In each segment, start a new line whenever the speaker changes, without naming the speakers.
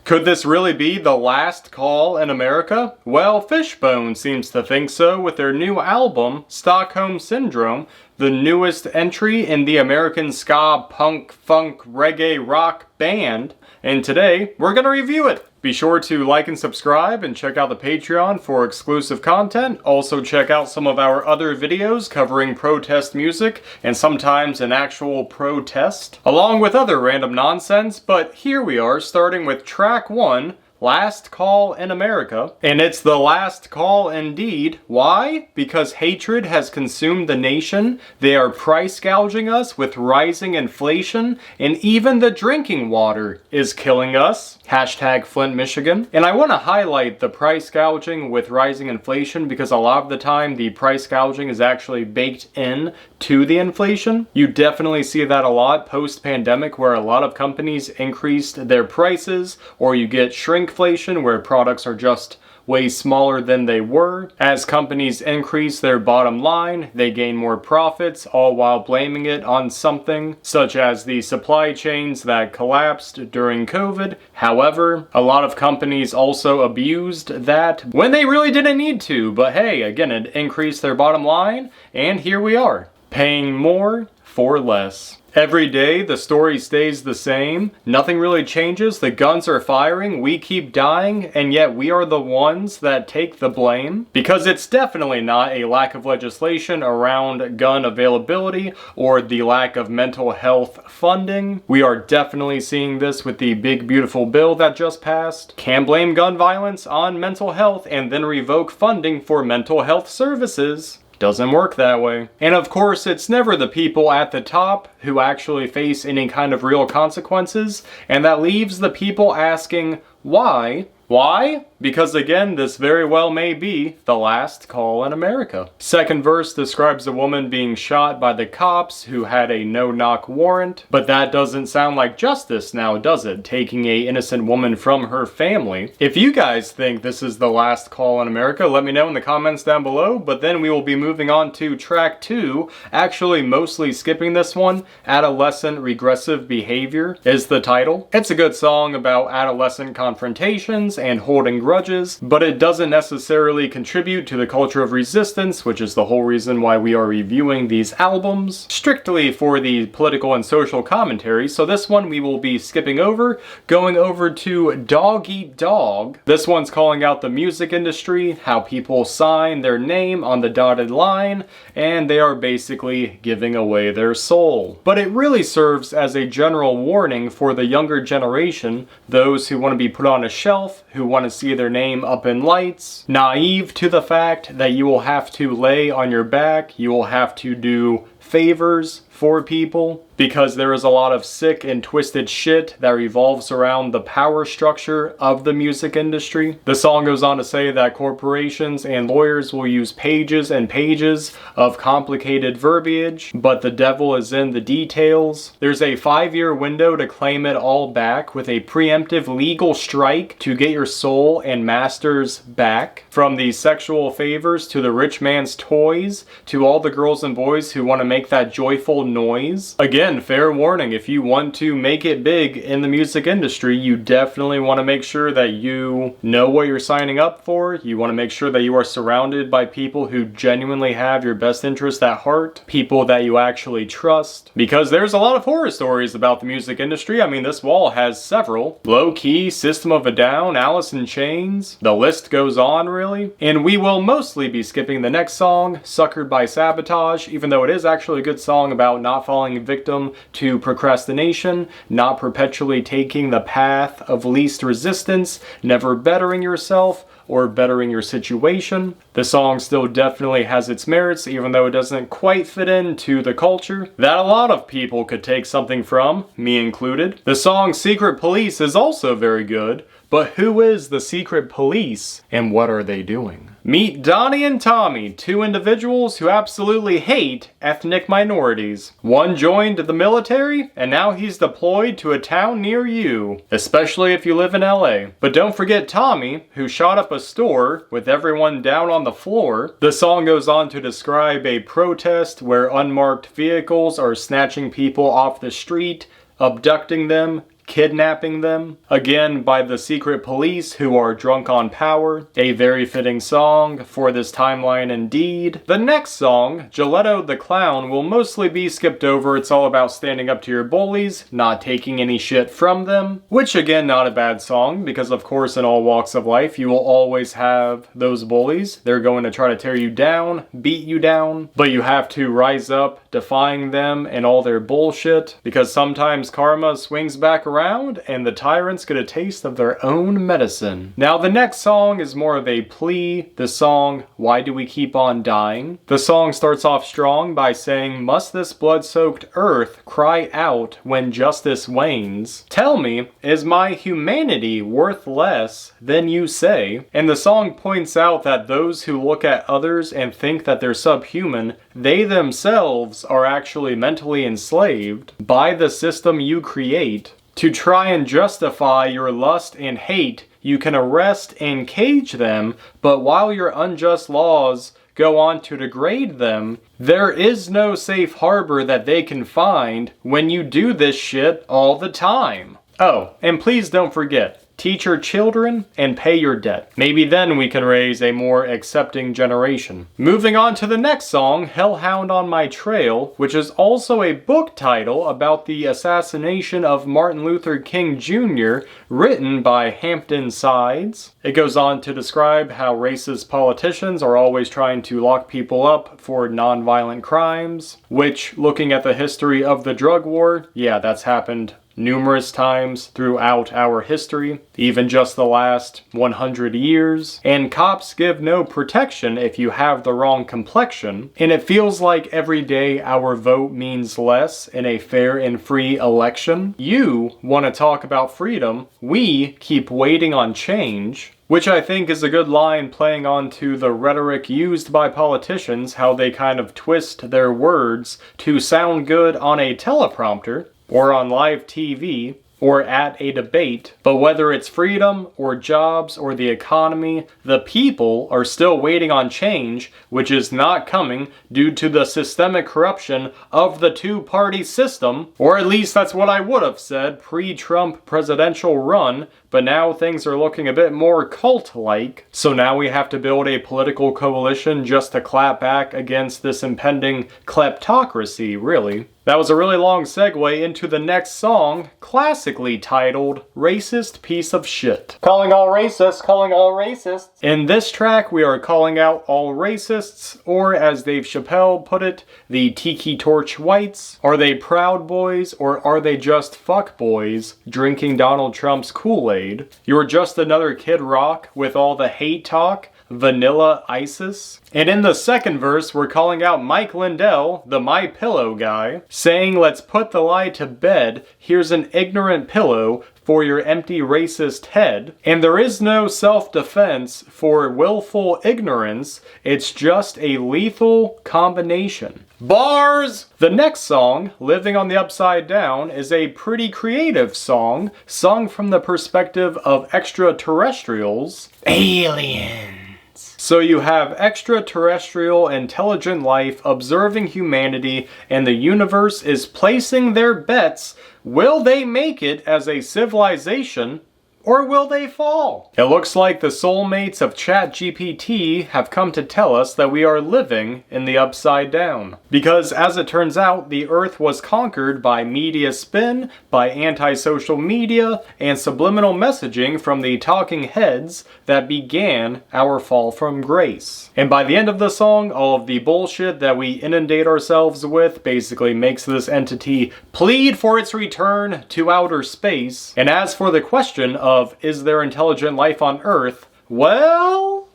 Could this really be the last call in America? Well, Fishbone seems to think so with their new album, Stockholm Syndrome, the newest entry in the American ska, punk, funk, reggae, rock band. And today, we're gonna review it. Be sure to like and subscribe and check out the Patreon for exclusive content. Also check out some of our other videos covering protest music and sometimes an actual protest, along with other random nonsense. But here we are, starting with track 1, Last Call in America. And it's the last call indeed. Why? Because hatred has consumed the nation. They are price gouging us with rising inflation, and even the drinking water is killing us. Hashtag Flint, Michigan. And I want to highlight the price gouging with rising inflation because a lot of the time the price gouging is actually baked in to the inflation. You definitely see that a lot post-pandemic where a lot of companies increased their prices, or you get shrinkflation where products are just way smaller than they were. As companies increase their bottom line, they gain more profits, all while blaming it on something such as the supply chains that collapsed during COVID. However, a lot of companies also abused that when they really didn't need to. But hey, again, it increased their bottom line, and here we are, paying more for less. Every day, the story stays the same. Nothing really changes. The guns are firing, we keep dying, and yet we are the ones that take the blame. Because it's definitely not a lack of legislation around gun availability or the lack of mental health funding. We are definitely seeing this with the big beautiful bill that just passed. Can't blame gun violence on mental health and then revoke funding for mental health services. Doesn't work that way. And of course, it's never the people at the top who actually face any kind of real consequences, and that leaves the people asking, why? Why? Because again, this very well may be the last call in America. Second verse describes a woman being shot by the cops who had a no-knock warrant, but that doesn't sound like justice now, does it? Taking a innocent woman from her family. If you guys think this is the last call in America, let me know in the comments down below, but then we will be moving on to track 2, actually mostly skipping this one. Adolescent Regressive Behavior is the title. It's a good song about adolescent confrontations and holding grudges, but it doesn't necessarily contribute to the culture of resistance, which is the whole reason why we are reviewing these albums, strictly for the political and social commentary. So this one we will be skipping over, going over to Dog Eat Dog. This one's calling out the music industry, how people sign their name on the dotted line, and they are basically giving away their soul. But it really serves as a general warning for the younger generation, those who want to be put on a shelf, who want to see their name up in lights, naive to the fact that you will have to lay on your back, you will have to do favors for people, because there is a lot of sick and twisted shit that revolves around the power structure of the music industry. The song goes on to say that corporations and lawyers will use pages and pages of complicated verbiage, but the devil is in the details. There's a 5-year window to claim it all back with a preemptive legal strike to get your soul and masters back. From the sexual favors to the rich man's toys to all the girls and boys who want to make that joyful noise. Again, fair warning, if you want to make it big in the music industry, you definitely want to make sure that you know what you're signing up for. You want to make sure that you are surrounded by people who genuinely have your best interest at heart, people that you actually trust, because there's a lot of horror stories about the music industry. I mean, this wall has several. Low Key, System of a Down, Alice in Chains, the list goes on really. And we will mostly be skipping the next song, Suckered by Sabotage, even though it is actually a good song about not falling victim to procrastination, not perpetually taking the path of least resistance, never bettering yourself or bettering your situation. The song still definitely has its merits, even though it doesn't quite fit into the culture that a lot of people could take something from, me included. The song Secret Police is also very good, but who is the secret police and what are they doing? Meet Donnie and Tommy, two individuals who absolutely hate ethnic minorities. One joined the military, and now he's deployed to a town near you, especially if you live in LA. But don't forget Tommy, who shot up a store with everyone down on the floor. The song goes on to describe a protest where unmarked vehicles are snatching people off the street, abducting them, kidnapping them, again by the secret police who are drunk on power. A very fitting song for this timeline indeed. The next song, Gelato the Clown, will mostly be skipped over. It's all about standing up to your bullies, not taking any shit from them, which again, not a bad song, because of course in all walks of life you will always have those bullies. They're going to try to tear you down, beat you down, but you have to rise up, defying them and all their bullshit, because sometimes karma swings back around and the tyrants get a taste of their own medicine. Now the next song is more of a plea, the song Why Do We Keep On Dying? The song starts off strong by saying, must this blood-soaked earth cry out when justice wanes? Tell me, is my humanity worth less than you say? And the song points out that those who look at others and think that they're subhuman, they themselves are actually mentally enslaved by the system you create. To try and justify your lust and hate, you can arrest and cage them, but while your unjust laws go on to degrade them, there is no safe harbor that they can find when you do this shit all the time. Oh, and please don't forget, teach your children and pay your debt. Maybe then we can raise a more accepting generation. Moving on to the next song, Hellhound on My Trail, which is also a book title about the assassination of Martin Luther King Jr., written by Hampton Sides. It goes on to describe how racist politicians are always trying to lock people up for non-violent crimes, which, looking at the history of the drug war, yeah, that's happened numerous times throughout our history, even just the last 100 years. And cops give no protection if you have the wrong complexion. And it feels like every day our vote means less in a fair and free election. You want to talk about freedom. We keep waiting on change. Which I think is a good line playing on to the rhetoric used by politicians, how they kind of twist their words to sound good on a teleprompter, or on live TV, or at a debate. But whether it's freedom, or jobs, or the economy, the people are still waiting on change, which is not coming due to the systemic corruption of the two-party system. Or at least that's what I would have said pre-Trump presidential run, but now things are looking a bit more cult-like. So now we have to build a political coalition just to clap back against this impending kleptocracy, really. That was a really long segue into the next song, classically titled Racist Piece of Shit. Calling all racists, calling all racists. In this track, we are calling out all racists, or as Dave Chappelle put it, the Tiki Torch whites. Are they Proud Boys, or are they just fuck boys drinking Donald Trump's Kool-Aid? You're just another Kid Rock with all the hate talk, Vanilla ISIS. And in the second verse, we're calling out Mike Lindell, the My Pillow guy, saying, let's put the lie to bed, here's an ignorant pillow for your empty racist head. And there is no self-defense for willful ignorance, it's just a lethal combination. Bars! The next song, Living on the Upside Down, is a pretty creative song, sung from the perspective of extraterrestrials. Aliens! So you have extraterrestrial intelligent life observing humanity, and the universe is placing their bets. Will they make it as a civilization, or will they fall? It looks like the soulmates of ChatGPT have come to tell us that we are living in the upside down. Because as it turns out, the Earth was conquered by media spin, by anti-social media, and subliminal messaging from the talking heads that began our fall from grace. And by the end of the song, all of the bullshit that we inundate ourselves with basically makes this entity plead for its return to outer space. And as for the question of is there intelligent life on Earth? Well,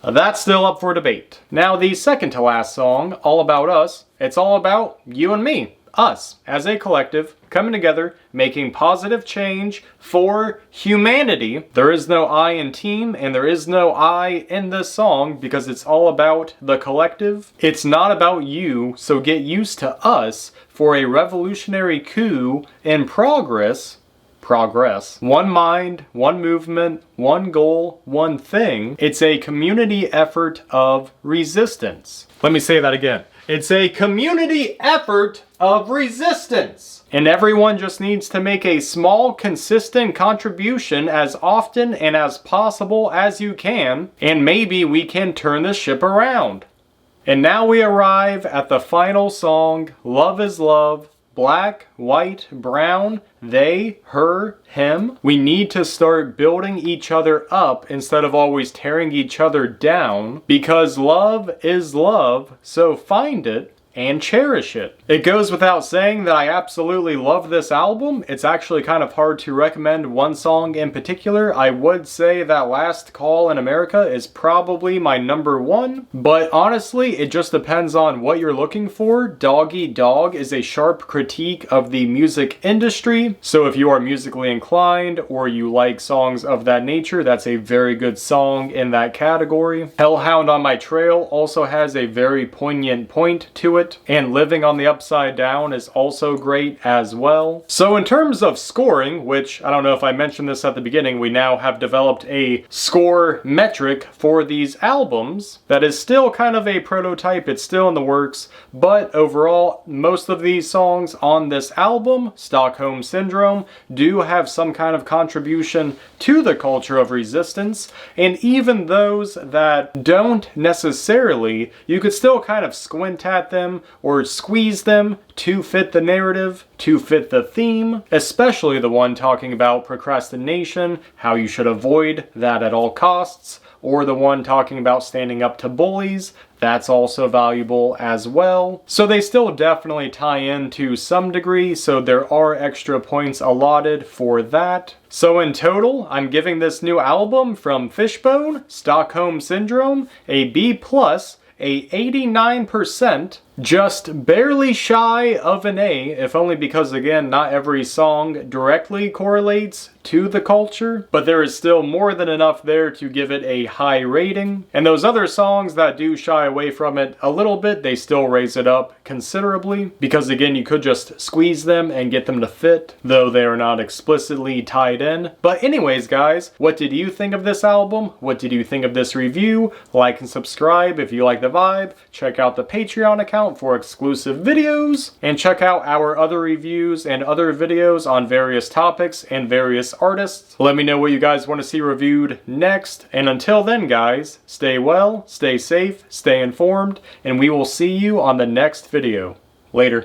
that's still up for debate. Now the second to last song, All About Us, it's all about you and me, us, as a collective, coming together, making positive change for humanity. There is no I in team, and there is no I in this song, because it's all about the collective. It's not about you, so get used to us for a revolutionary coup in progress. One mind, one movement, one goal, one thing. It's a community effort of resistance. Let me say that again. It's a community effort of resistance. And everyone just needs to make a small, consistent contribution as often and as possible as you can, and maybe we can turn the ship around. And now we arrive at the final song, Love is Love. Black, white, brown, they, her, him. We need to start building each other up instead of always tearing each other down, because love is love, so find it and cherish it. It goes without saying that I absolutely love this album. It's actually kind of hard to recommend one song in particular. I would say that Last Call in America is probably my number one, but honestly, it just depends on what you're looking for. Dog Eat Dog is a sharp critique of the music industry, so if you are musically inclined or you like songs of that nature, that's a very good song in that category. Hellhound on My Trail also has a very poignant point to it, and Living on the Upside Down is also great as well. So in terms of scoring, which I don't know if I mentioned this at the beginning, we now have developed a score metric for these albums that is still kind of a prototype, it's still in the works, but overall most of these songs on this album, Stockholm Syndrome, do have some kind of contribution to the culture of resistance, and even those that don't necessarily, you could still kind of squint at them or squeeze them to fit the narrative, to fit the theme, especially the one talking about procrastination, how you should avoid that at all costs, or the one talking about standing up to bullies. That's also valuable as well. So they still definitely tie in to some degree, so there are extra points allotted for that. So in total, I'm giving this new album from Fishbone, Stockholm Syndrome, a B+, a 89%, just barely shy of an A, if only because, again, not every song directly correlates to the culture, but there is still more than enough there to give it a high rating. And those other songs that do shy away from it a little bit, they still raise it up considerably, because again, you could just squeeze them and get them to fit, though they are not explicitly tied in. But anyways, guys, what did you think of this album? What did you think of this review? Like and subscribe if you like the vibe. Check out the Patreon account for exclusive videos, and check out our other reviews and other videos on various topics and various artists. Let me know what you guys want to see reviewed next, and until then, guys, stay well, stay safe, stay informed, and we will see you on the next video. Later.